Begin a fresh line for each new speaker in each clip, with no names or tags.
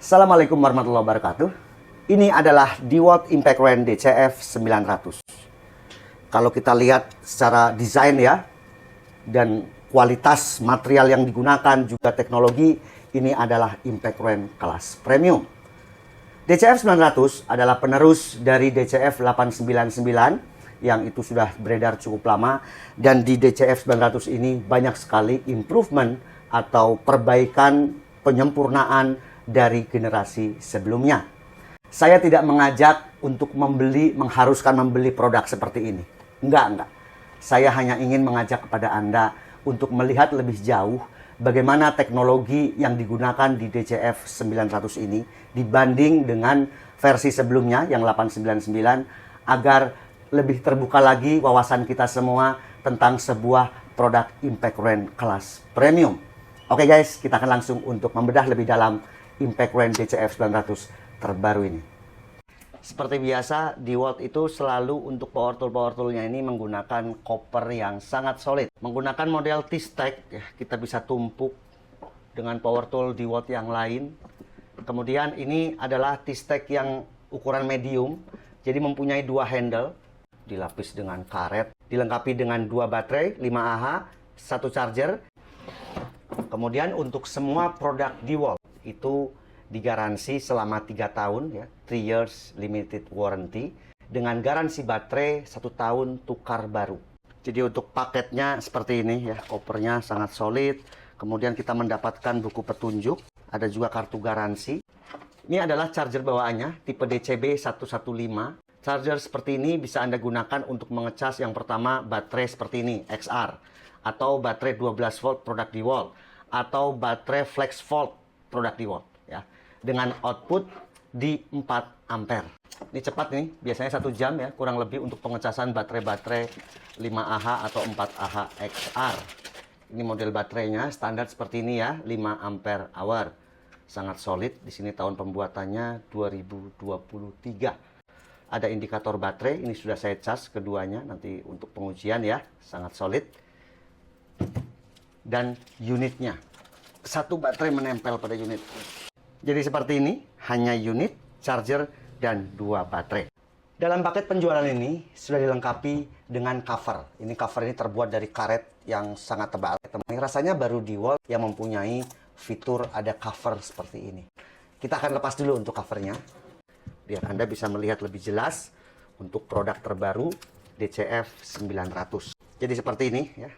Assalamualaikum warahmatullahi wabarakatuh. Ini adalah DeWalt Impact Range DCF 900. Kalau kita lihat secara desain ya, dan kualitas material yang digunakan juga teknologi, ini adalah Impact Range kelas premium. DCF 900 adalah penerus dari DCF 899 yang itu sudah beredar cukup lama, dan di DCF 900 ini banyak sekali improvement atau perbaikan, penyempurnaan dari generasi sebelumnya. Saya tidak mengajak untuk mengharuskan membeli produk seperti ini. Enggak. Saya hanya ingin mengajak kepada Anda untuk melihat lebih jauh bagaimana teknologi yang digunakan di DCF 900 ini dibanding dengan versi sebelumnya yang 899, agar lebih terbuka lagi wawasan kita semua tentang sebuah produk Impact Range kelas premium. Oke guys, kita akan langsung untuk membedah lebih dalam Impact Range DCF 900 terbaru ini. Seperti biasa, DeWalt itu selalu untuk power tool-nya ini menggunakan copper yang sangat solid. Menggunakan model T-Stack, ya, kita bisa tumpuk dengan power tool DeWalt yang lain. Kemudian ini adalah T-Stack yang ukuran medium, jadi mempunyai dua handle, dilapis dengan karet, dilengkapi dengan dua baterai 5Ah, satu charger. Kemudian untuk semua produk DeWalt itu digaransi selama 3 tahun ya, 3 years limited warranty, dengan garansi baterai 1 tahun tukar baru. Jadi untuk paketnya seperti ini ya, kopernya sangat solid. Kemudian kita mendapatkan buku petunjuk, ada juga kartu garansi. Ini adalah charger bawaannya tipe DCB 115. Charger seperti ini bisa Anda gunakan untuk mengecas yang pertama baterai seperti ini, XR, atau baterai 12 volt produk DeWalt, atau baterai flex volt produk DeWalt ya, dengan output di 4 ampere. Ini cepat nih, biasanya 1 jam ya kurang lebih untuk pengecasan baterai-baterai 5Ah atau 4Ah XR. Ini model baterainya standar seperti ini ya, 5 ampere hour. Sangat solid. Di sini tahun pembuatannya 2023. Ada indikator baterai, ini sudah saya cas keduanya nanti untuk pengujian ya, sangat solid. Dan unitnya, satu baterai menempel pada unit. Jadi seperti ini, hanya unit, charger, dan 2 baterai. Dalam paket penjualan ini sudah dilengkapi dengan cover. Ini cover ini terbuat dari karet yang sangat tebal. Rasanya baru DeWalt yang mempunyai fitur ada cover seperti ini. Kita akan lepas dulu untuk covernya, biar Anda bisa melihat lebih jelas untuk produk terbaru DCF 900. Jadi seperti ini ya.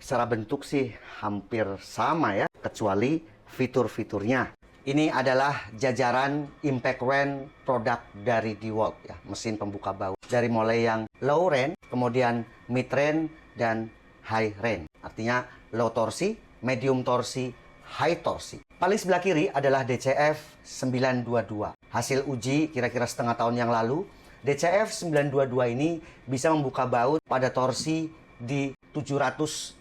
Secara bentuk sih hampir sama ya, kecuali fitur-fiturnya. Ini adalah jajaran Impact Range produk dari DeWalt ya, mesin pembuka baut. Dari mulai yang low range, kemudian mid range, dan high range. Artinya low torsi, medium torsi, high torsi. Paling sebelah kiri adalah DCF 922. Hasil uji kira-kira setengah tahun yang lalu, DCF 922 ini bisa membuka baut pada torsi di 780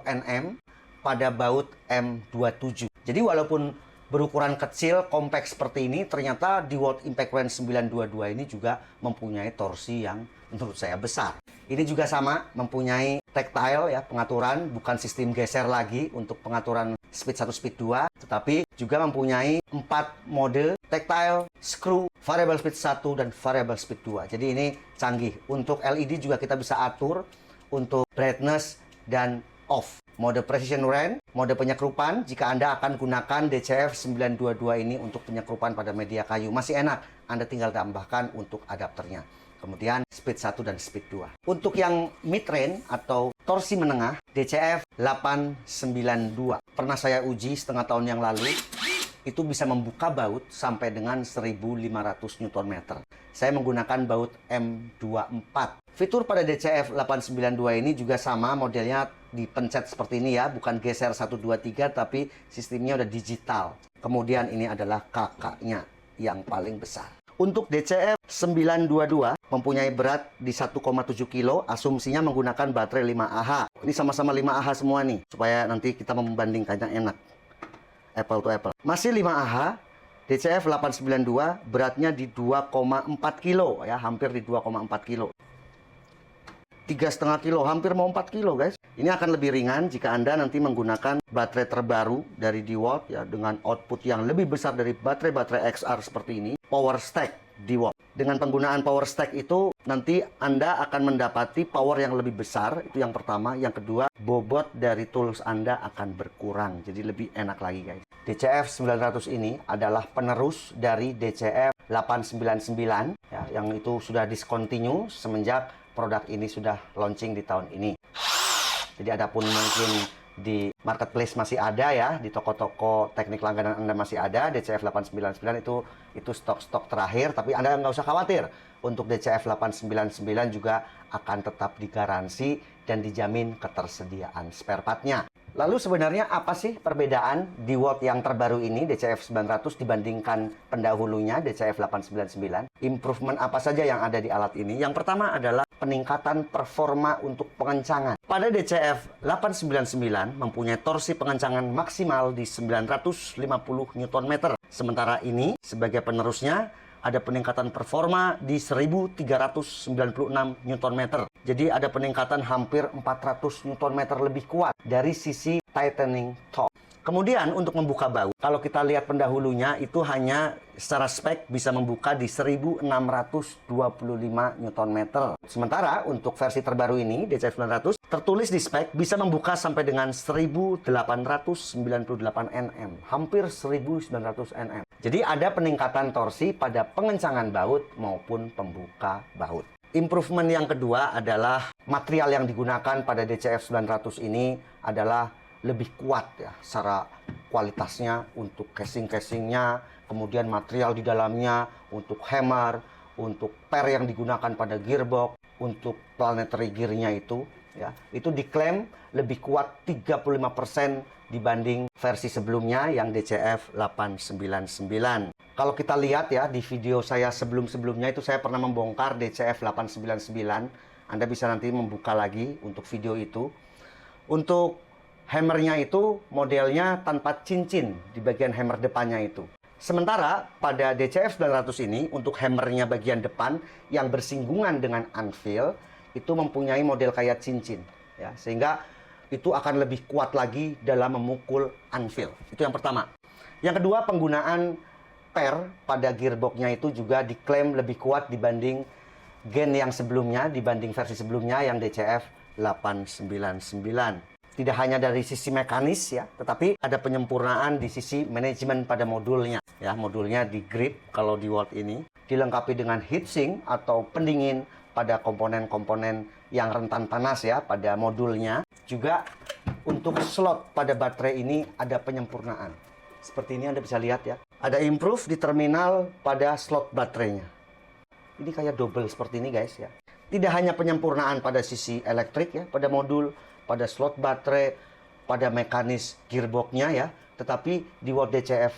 Nm pada baut M27. Jadi walaupun berukuran kecil, kompak seperti ini, ternyata DeWalt Impact Range 922 ini juga mempunyai torsi yang menurut saya besar. Ini juga sama, mempunyai tactile ya, pengaturan, bukan sistem geser lagi untuk pengaturan speed 1, speed 2, tetapi juga mempunyai 4 mode tactile, screw, variable speed 1, dan variable speed 2. Jadi ini canggih. Untuk LED juga kita bisa atur untuk brightness dan off. Mode precision range, mode penyekrupan jika Anda akan gunakan DCF 922 ini untuk penyekrupan pada media kayu. Masih enak, Anda tinggal tambahkan untuk adapternya. Kemudian speed 1 dan speed 2. Untuk yang mid range atau torsi menengah, DCF 892. Pernah saya uji setengah tahun yang lalu, itu bisa membuka baut sampai dengan 1500 Nm. Saya menggunakan baut M24. Fitur pada DCF 892 ini juga sama, modelnya dipencet seperti ini ya, bukan geser 1, 2, 3, tapi sistemnya udah digital. Kemudian ini adalah kakaknya yang paling besar. Untuk DCF 922 mempunyai berat di 1,7 kg, asumsinya menggunakan baterai 5Ah. Ini sama-sama 5Ah semua nih, supaya nanti kita membandingkannya enak. Apple to apple. Masih 5Ah, DCF 892 beratnya di 2,4 kg ya, hampir di 2,4 kg. 3,5 kilo, hampir mau 4 kilo guys. Ini akan lebih ringan jika Anda nanti menggunakan baterai terbaru dari DeWalt ya, dengan output yang lebih besar dari baterai-baterai XR seperti ini. Power stack DeWalt. Dengan penggunaan power stack itu nanti Anda akan mendapati power yang lebih besar, itu yang pertama. Yang kedua, bobot dari tools Anda akan berkurang, jadi lebih enak lagi guys. DCF 900 ini adalah penerus dari DCF 899 ya, yang itu sudah discontinue semenjak produk ini sudah launching di tahun ini. Jadi adapun mungkin di marketplace masih ada ya, di toko-toko teknik langganan Anda masih ada DCF 899 itu stok-stok terakhir, tapi Anda nggak usah khawatir. Untuk DCF 899 juga akan tetap digaransi dan dijamin ketersediaan spare part-nya. Lalu sebenarnya apa sih perbedaan DeWalt yang terbaru ini DCF 900 dibandingkan pendahulunya DCF 899? Improvement apa saja yang ada di alat ini? Yang pertama adalah peningkatan performa untuk pengencangan. Pada DCF 899 mempunyai torsi pengencangan maksimal di 950 Nm. Sementara ini sebagai penerusnya ada peningkatan performa di 1396 Nm. Jadi ada peningkatan hampir 400 Nm lebih kuat dari sisi tightening torque. Kemudian untuk membuka baut, kalau kita lihat pendahulunya itu hanya secara spek bisa membuka di 1625 Nm. Sementara untuk versi terbaru ini, DCF 900, tertulis di spek bisa membuka sampai dengan 1898 Nm, hampir 1900 Nm. Jadi ada peningkatan torsi pada pengencangan baut maupun pembuka baut. Improvement yang kedua adalah material yang digunakan pada DCF 900 ini adalah lebih kuat ya secara kualitasnya, untuk casing-casingnya, kemudian material di dalamnya, untuk hammer, untuk per yang digunakan pada gearbox, untuk planetary gear-nya itu ya, itu diklaim lebih kuat 35% dibanding versi sebelumnya yang DCF 899. Kalau kita lihat ya di video saya sebelum-sebelumnya itu saya pernah membongkar DCF 899. Anda bisa nanti membuka lagi untuk video itu. Untuk hammernya itu modelnya tanpa cincin di bagian hammer depannya itu. Sementara pada DCF 900 ini untuk hammernya bagian depan yang bersinggungan dengan anvil itu mempunyai model kayak cincin ya, sehingga itu akan lebih kuat lagi dalam memukul anvil. Itu yang pertama. Yang kedua, penggunaan per pada gearboxnya itu juga diklaim lebih kuat dibanding gen yang sebelumnya, dibanding versi sebelumnya yang DCF 899. Tidak hanya dari sisi mekanis ya, tetapi ada penyempurnaan di sisi manajemen pada modulnya. Ya, modulnya di grip kalau DeWalt ini dilengkapi dengan heatsink atau pendingin pada komponen-komponen yang rentan panas ya pada modulnya. Juga untuk slot pada baterai ini ada penyempurnaan. Seperti ini Anda bisa lihat ya. Ada improve di terminal pada slot baterainya. Ini kayak double seperti ini guys ya. Tidak hanya penyempurnaan pada sisi elektrik ya, pada modul, pada slot baterai, pada mekanis gearboxnya ya, tetapi DeWalt DCF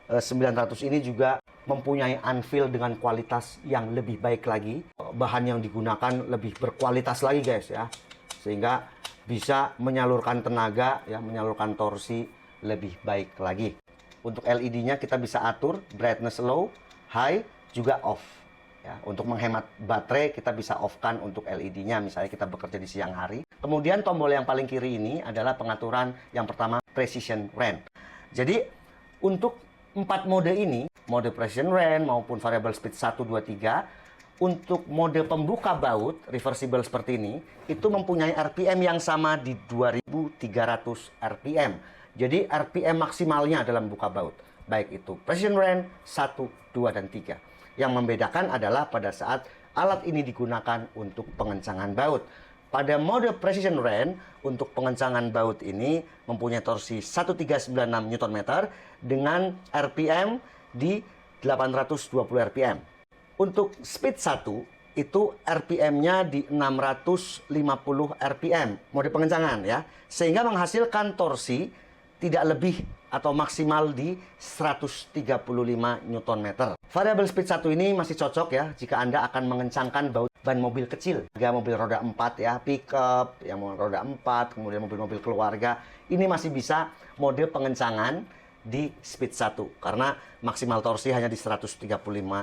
900 ini juga mempunyai anvil dengan kualitas yang lebih baik lagi. Bahan yang digunakan lebih berkualitas lagi guys ya, sehingga bisa menyalurkan tenaga ya, menyalurkan torsi lebih baik lagi. Untuk LED-nya kita bisa atur brightness low, high, juga off. Ya, untuk menghemat baterai kita bisa off-kan untuk LED-nya, misalnya kita bekerja di siang hari. Kemudian tombol yang paling kiri ini adalah pengaturan yang pertama, Precision Range. Jadi untuk 4 mode ini, mode Precision Range maupun variable speed 1, 2, 3, untuk mode pembuka baut reversible seperti ini, itu mempunyai RPM yang sama di 2300 RPM. Jadi RPM maksimalnya dalam buka baut, baik itu Precision Range 1, 2, dan 3. Yang membedakan adalah pada saat alat ini digunakan untuk pengencangan baut. Pada mode Precision Range, untuk pengencangan baut ini mempunyai torsi 1396 Nm dengan RPM di 820 RPM. Untuk speed 1, itu RPM-nya di 650 RPM, mode pengencangan ya. Sehingga menghasilkan torsi tidak lebih atau maksimal di 135 Nm. Variable speed 1 ini masih cocok ya jika Anda akan mengencangkan baut ban mobil kecil, ya mobil roda 4 ya, pickup yang roda 4, kemudian mobil-mobil keluarga. Ini masih bisa mode pengencangan di speed 1 karena maksimal torsi hanya di 135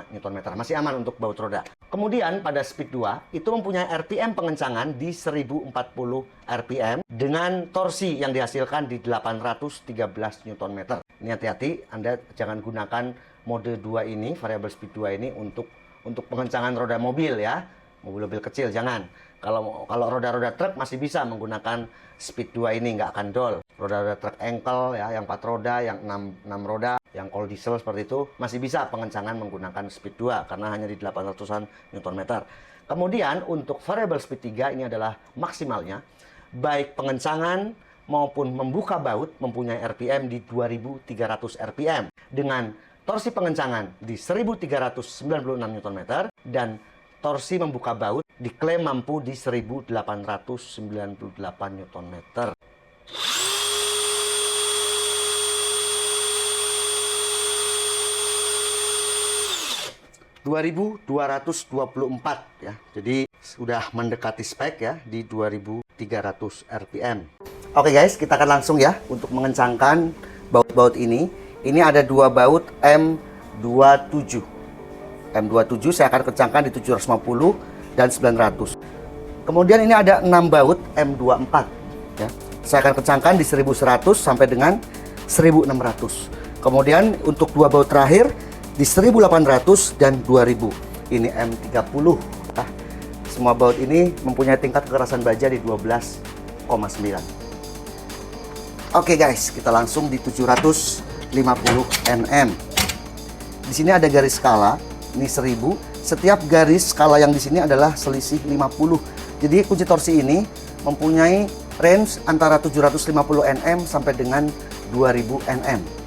Nm. Masih aman untuk baut roda. Kemudian pada speed 2 itu mempunyai RPM pengencangan di 1040 RPM dengan torsi yang dihasilkan di 813 Nm. Ini hati-hati, Anda jangan gunakan mode 2 ini, variable speed 2 ini untuk pengencangan roda mobil ya. Mobil-mobil kecil jangan. Kalau roda-roda truk masih bisa menggunakan speed 2 ini, nggak akan dol. Roda-roda truk engkel ya, yang 4 roda, yang 6 roda, yang all diesel seperti itu masih bisa pengencangan menggunakan speed 2 karena hanya di 800-an Nm. Kemudian untuk variable speed 3 ini adalah maksimalnya, baik pengencangan maupun membuka baut mempunyai RPM di 2300 RPM dengan torsi pengencangan di 1396 Nm dan torsi membuka baut diklaim mampu di 1898 Nm. 2224 ya. Jadi sudah mendekati spek ya di 2300 RPM. Oke guys, kita akan langsung ya untuk mengencangkan baut-baut ini. Ini ada dua baut M27. M27 saya akan kencangkan di 750 dan 900. Kemudian ini ada 6 baut M24 ya. Saya akan kencangkan di 1100 sampai dengan 1600. Kemudian untuk dua baut terakhir di 1800 dan 2000. Ini M30. Nah, semua baut ini mempunyai tingkat kekerasan baja di 12,9. Oke guys, kita langsung di 750 Nm. Di sini ada garis skala, ini 1000. Setiap garis skala yang di sini adalah selisih 50. Jadi kunci torsi ini mempunyai range antara 750 Nm sampai dengan 2000 Nm.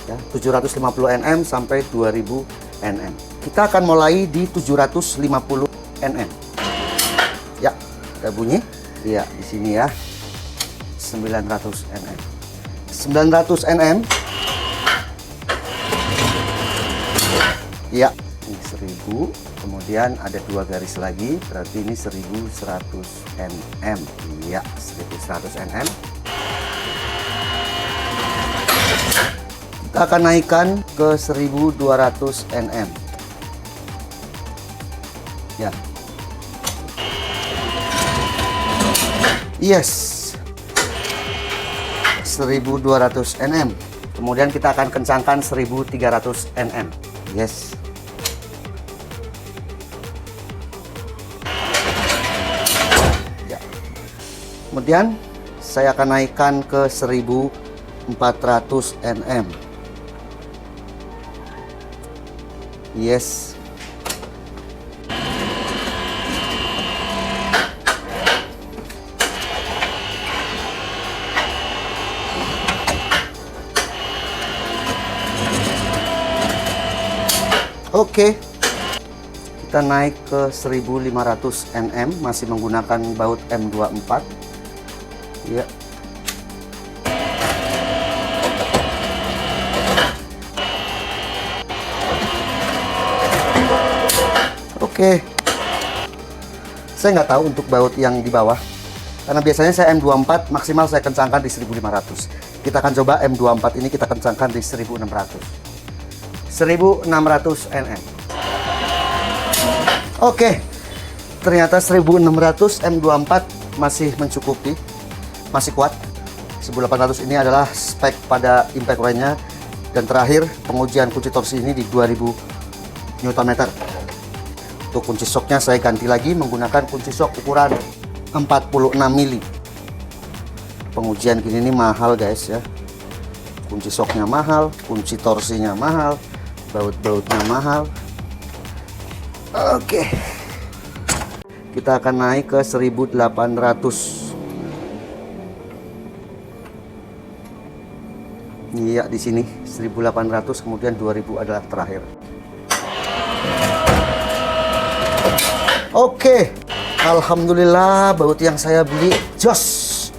Ya, 750 Nm sampai 2000 Nm. Kita akan mulai di 750 Nm. Ya, ada bunyi. Iya, di sini ya. 900 Nm. 900 Nm. Ya, ini 1000. Kemudian ada dua garis lagi, berarti ini 1100 Nm. Iya, 1100 Nm. Kita akan naikkan ke 1200 Nm. Ya. Yes. 1200 Nm. Kemudian kita akan kencangkan 1300 Nm. Yes. Ya. Kemudian saya akan naikkan ke 1400 Nm. Yes. Oke. Kita naik ke 1500 Nm, masih menggunakan baut M24. Ya. Oke, saya nggak tahu untuk baut yang di bawah, karena biasanya saya M24 maksimal saya kencangkan di 1500. Kita akan coba M24 ini kita kencangkan di 1600. 1600 Nm. Oke, ternyata 1600 M24 masih mencukupi, masih kuat. 1800 ini adalah spek pada impact range-nya. Dan terakhir pengujian kunci torsi ini di 2000 Nm. Untuk kunci shocknya saya ganti lagi menggunakan kunci shock ukuran 46 mili. Pengujian gini ini mahal guys ya. Kunci shocknya mahal, kunci torsinya mahal, baut-bautnya mahal. Oke. Kita akan naik ke 1800. Iya, di sini 1800, kemudian 2000 adalah terakhir. Oke, alhamdulillah baut yang saya beli jos.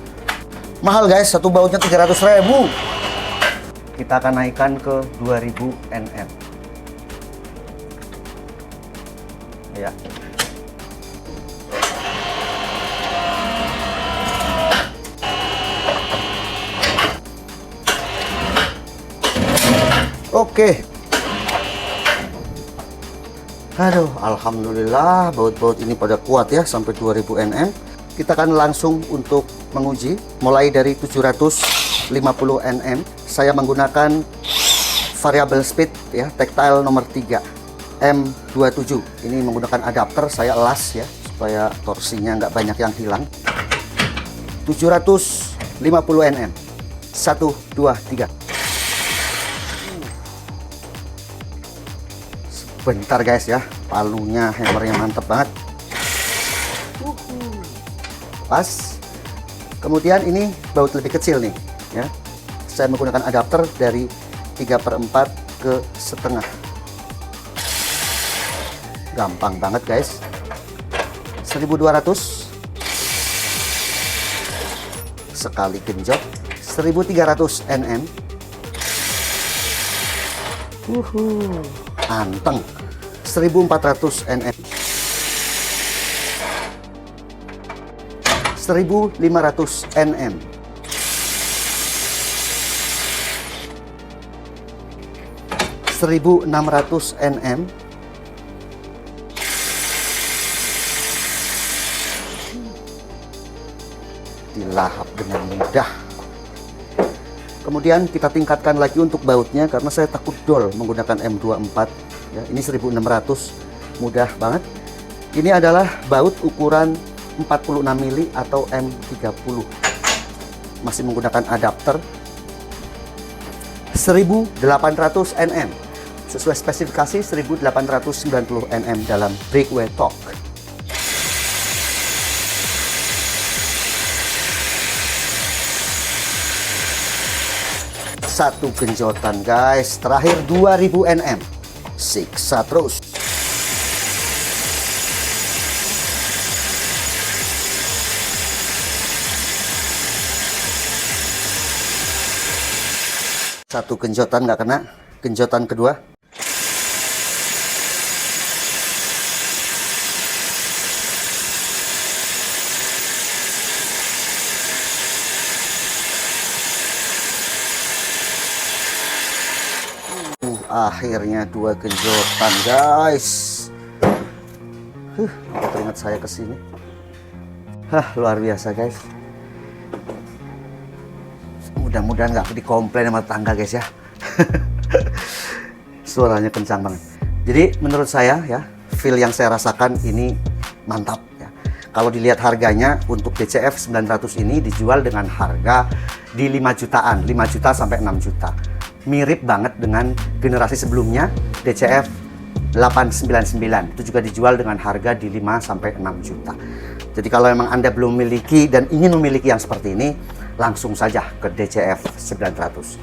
Mahal guys, satu bautnya 300.000. Kita akan naikkan ke 2000 Nm. Ya. Oke. Aduh, alhamdulillah baut-baut ini pada kuat ya sampai 2000 Nm. Kita akan langsung untuk menguji mulai dari 750 Nm. Saya menggunakan variable speed ya, tactile nomor 3 M27. Ini menggunakan adapter, saya elas ya supaya torsinya nggak banyak yang hilang. 750 Nm. 1, 2, 3. Bentar guys ya, palunya, hammernya mantap banget. Pas. Kemudian ini baut lebih kecil nih ya. Saya menggunakan adapter dari 3/4 ke setengah. Gampang banget guys. 1200. Sekali genjot 1300 Nm. Anteng. 1400 Nm. 1500 Nm. 1600 Nm. Dilahap dengan mudah. Kemudian kita tingkatkan lagi untuk bautnya karena saya takut dol menggunakan M24 ya. Ini 1600, mudah banget. Ini adalah baut ukuran 46 mili atau M30. Masih menggunakan adapter. 1800 Nm. Sesuai spesifikasi 1890 Nm dalam breakaway torque. Satu genjotan guys. Terakhir 2000 Nm. Siksa terus. Satu genjotan nggak kena, genjotan kedua. Akhirnya 2 genjotan guys. Apa teringat saya ke sini. Luar biasa guys. Mudah-mudahan nggak dikomplain sama tetangga guys ya. Suaranya kencang banget. Jadi menurut saya ya, feel yang saya rasakan ini mantap ya. Kalau dilihat harganya untuk DCF 900 ini dijual dengan harga di 5 jutaan, 5 juta sampai 6 juta. Mirip banget dengan generasi sebelumnya DCF 899. Itu juga dijual dengan harga di 5 sampai 6 juta. Jadi kalau memang Anda belum memiliki dan ingin memiliki yang seperti ini, langsung saja ke DCF 900.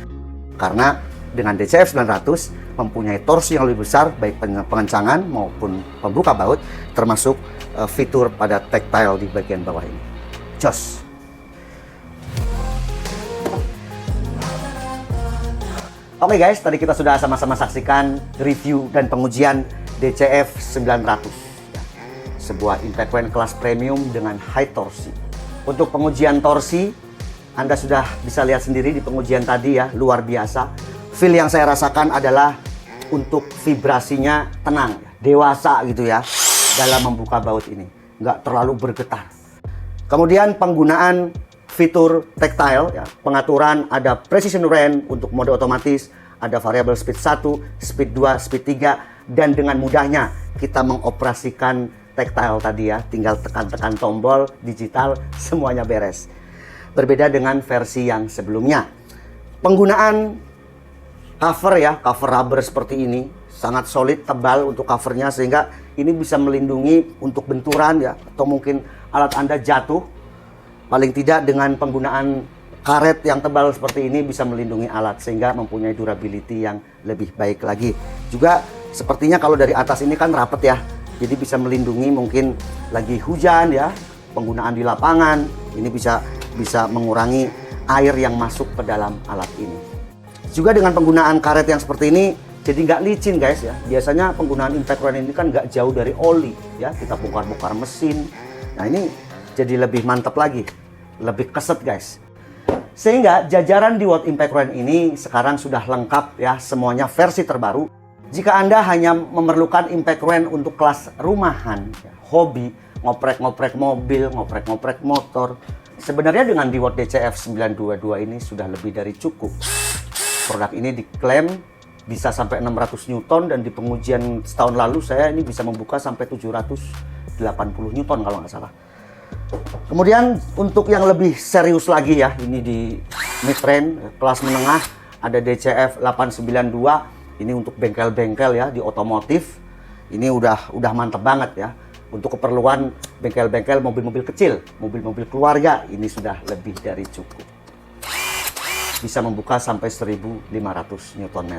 Karena dengan DCF 900 mempunyai torsi yang lebih besar baik pengencangan maupun pembuka baut, termasuk fitur pada tactile di bagian bawah ini. Jos. Oke guys, tadi kita sudah sama-sama saksikan review dan pengujian DCF 900. Sebuah impact coin kelas premium dengan high torsi. Untuk pengujian torsi, Anda sudah bisa lihat sendiri di pengujian tadi ya, luar biasa. Feel yang saya rasakan adalah untuk vibrasinya tenang, dewasa gitu ya, dalam membuka baut ini. Nggak terlalu bergetar. Kemudian penggunaan fitur tactile, ya, pengaturan ada precision range untuk mode otomatis, ada variable speed 1, speed 2, speed 3, dan dengan mudahnya kita mengoperasikan tactile tadi ya, tinggal tekan-tekan tombol, digital, semuanya beres. Berbeda dengan versi yang sebelumnya. Penggunaan cover ya, cover rubber seperti ini, sangat solid, tebal untuk covernya, sehingga ini bisa melindungi untuk benturan ya, atau mungkin alat Anda jatuh. Paling tidak dengan penggunaan karet yang tebal seperti ini bisa melindungi alat sehingga mempunyai durability yang lebih baik lagi. Juga sepertinya kalau dari atas ini kan rapet ya, jadi bisa melindungi mungkin lagi hujan ya, penggunaan di lapangan, ini bisa mengurangi air yang masuk ke dalam alat ini. Juga dengan penggunaan karet yang seperti ini, jadi nggak licin guys ya. Biasanya penggunaan impact coin ini kan nggak jauh dari oli ya, kita bongkar-bongkar mesin. Nah ini jadi lebih mantap lagi, lebih keset guys. Sehingga jajaran di Watt Impact Coin ini sekarang sudah lengkap ya, semuanya versi terbaru. Jika Anda hanya memerlukan impact range untuk kelas rumahan, ya, hobi, ngoprek-ngoprek mobil, ngoprek-ngoprek motor, sebenarnya dengan DeWalt DCF 922 ini sudah lebih dari cukup. Produk ini diklaim bisa sampai 600 Newton dan di pengujian setahun lalu saya ini bisa membuka sampai 780 Newton kalau nggak salah. Kemudian untuk yang lebih serius lagi ya, ini di mid-range, kelas menengah, ada DCF 892. Ini untuk bengkel-bengkel ya, di otomotif. Ini udah mantep banget ya. Untuk keperluan bengkel-bengkel mobil-mobil kecil, mobil-mobil keluarga, ini sudah lebih dari cukup. Bisa membuka sampai 1500 Nm.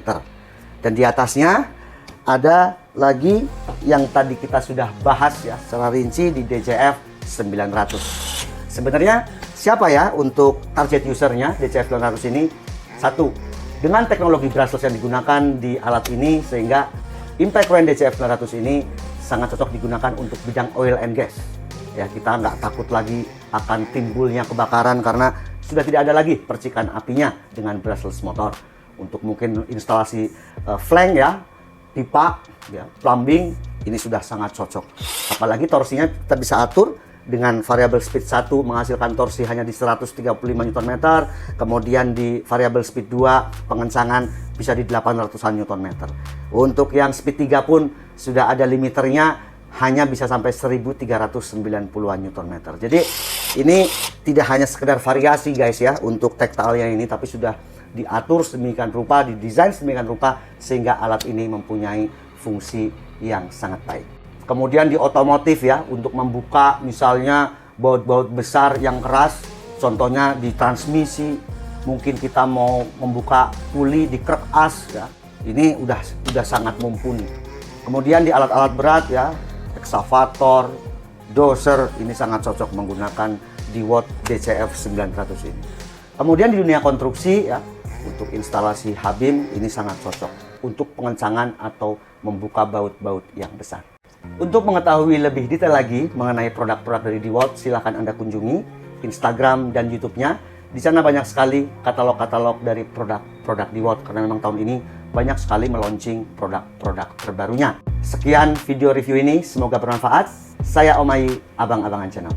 Dan di atasnya ada lagi yang tadi kita sudah bahas ya secara rinci di DCF 900. Sebenarnya siapa ya untuk target usernya DCF 900 ini? Satu, dengan teknologi brushless yang digunakan di alat ini sehingga impact range DCF 900 ini sangat cocok digunakan untuk bidang oil and gas. Ya, kita nggak takut lagi akan timbulnya kebakaran karena sudah tidak ada lagi percikan apinya dengan brushless motor. Untuk mungkin instalasi flank ya, pipa, ya, plumbing, ini sudah sangat cocok. Apalagi torsinya kita bisa atur dengan variable speed 1 menghasilkan torsi hanya di 135 Nm, kemudian di variable speed 2 pengencangan bisa di 800-an Nm. Untuk yang speed 3 pun sudah ada limiternya, hanya bisa sampai 1390-an Nm. Jadi ini tidak hanya sekedar variasi guys ya untuk tactile-nya ini, tapi sudah diatur sedemikian rupa, didesain sedemikian rupa sehingga alat ini mempunyai fungsi yang sangat baik. Kemudian di otomotif ya, untuk membuka misalnya baut-baut besar yang keras, contohnya di transmisi, mungkin kita mau membuka puli di krek as ya, ini udah sangat mumpuni. Kemudian di alat-alat berat ya, eksavator, dozer, ini sangat cocok menggunakan DeWalt DCF 900 ini. Kemudian di dunia konstruksi ya, untuk instalasi Habim ini sangat cocok untuk pengencangan atau membuka baut-baut yang besar. Untuk mengetahui lebih detail lagi mengenai produk-produk dari DeWalt, silahkan Anda kunjungi Instagram dan YouTube-nya. Di sana banyak sekali katalog-katalog dari produk-produk DeWalt karena memang tahun ini banyak sekali meluncing produk-produk terbarunya. Sekian video review ini, semoga bermanfaat. Saya Om Ai, Abang-Abangan Channel.